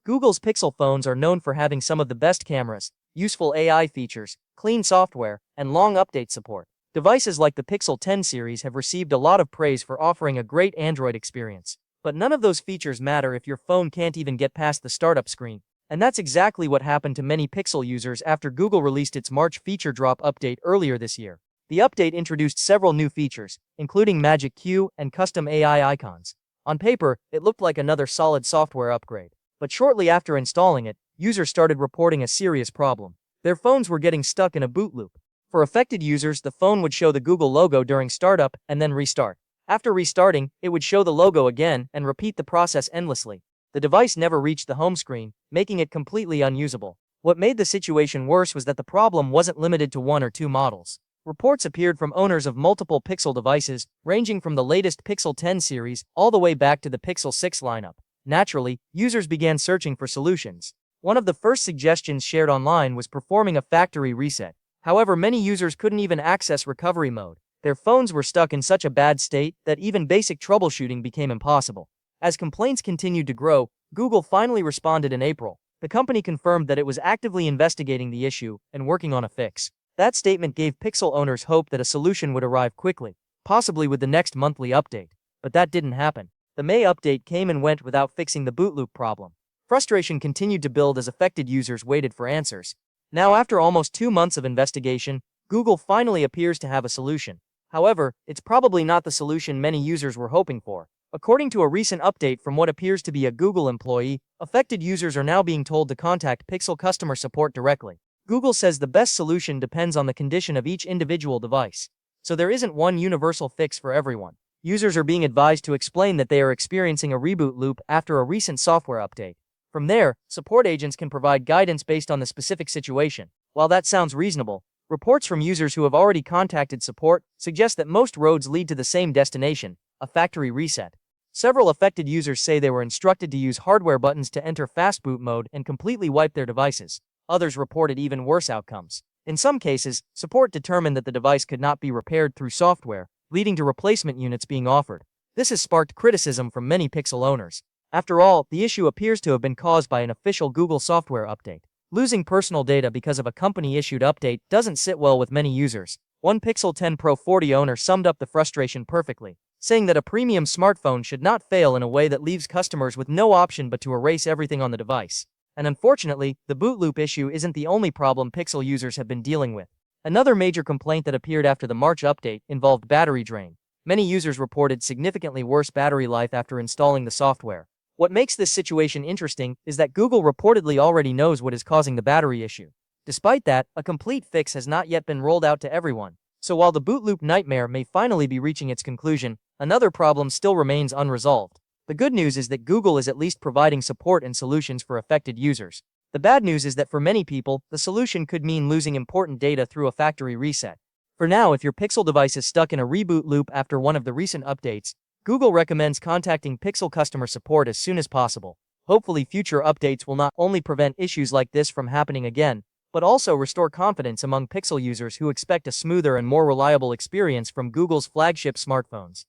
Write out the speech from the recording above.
Google's Pixel phones are known for having some of the best cameras, useful AI features, clean software, and long update support. Devices like the Pixel 10 series have received a lot of praise for offering a great Android experience. But none of those features matter if your phone can't even get past the startup screen. And that's exactly what happened to many Pixel users after Google released its March feature drop update earlier this year. The update introduced several new features, including Magic Queue and custom AI icons. On paper, it looked like another solid software upgrade. But shortly after installing it, users started reporting a serious problem. Their phones were getting stuck in a boot loop. For affected users, the phone would show the Google logo during startup and then restart. After restarting, it would show the logo again and repeat the process endlessly. The device never reached the home screen, making it completely unusable. What made the situation worse was that the problem wasn't limited to one or two models. Reports appeared from owners of multiple Pixel devices, ranging from the latest Pixel 10 series all the way back to the Pixel 6 lineup. Naturally, users began searching for solutions. One of the first suggestions shared online was performing a factory reset. However, many users couldn't even access recovery mode. Their phones were stuck in such a bad state that even basic troubleshooting became impossible. As complaints continued to grow, Google finally responded in April. The company confirmed that it was actively investigating the issue and working on a fix. That statement gave Pixel owners hope that a solution would arrive quickly, possibly with the next monthly update. But that didn't happen. The May update came and went without fixing the boot loop problem. Frustration continued to build as affected users waited for answers. Now, after almost 2 months of investigation, Google finally appears to have a solution. However, it's probably not the solution many users were hoping for. According to a recent update from what appears to be a Google employee, affected users are now being told to contact Pixel customer support directly. Google says the best solution depends on the condition of each individual device. So there isn't one universal fix for everyone. Users are being advised to explain that they are experiencing a reboot loop after a recent software update. From there, support agents can provide guidance based on the specific situation. While that sounds reasonable, reports from users who have already contacted support suggest that most roads lead to the same destination, a factory reset. Several affected users say they were instructed to use hardware buttons to enter fast boot mode and completely wipe their devices. Others reported even worse outcomes. In some cases, support determined that the device could not be repaired through software, leading to replacement units being offered. This has sparked criticism from many Pixel owners. After all, the issue appears to have been caused by an official Google software update. Losing personal data because of a company-issued update doesn't sit well with many users. One Pixel 10 Pro 40 owner summed up the frustration perfectly, saying that a premium smartphone should not fail in a way that leaves customers with no option but to erase everything on the device. And unfortunately, the boot loop issue isn't the only problem Pixel users have been dealing with. Another major complaint that appeared after the March update involved battery drain. Many users reported significantly worse battery life after installing the software. What makes this situation interesting is that Google reportedly already knows what is causing the battery issue. Despite that, a complete fix has not yet been rolled out to everyone. So while the boot loop nightmare may finally be reaching its conclusion, another problem still remains unresolved. The good news is that Google is at least providing support and solutions for affected users. The bad news is that for many people, the solution could mean losing important data through a factory reset. For now, if your Pixel device is stuck in a reboot loop after one of the recent updates, Google recommends contacting Pixel customer support as soon as possible. Hopefully, future updates will not only prevent issues like this from happening again, but also restore confidence among Pixel users who expect a smoother and more reliable experience from Google's flagship smartphones.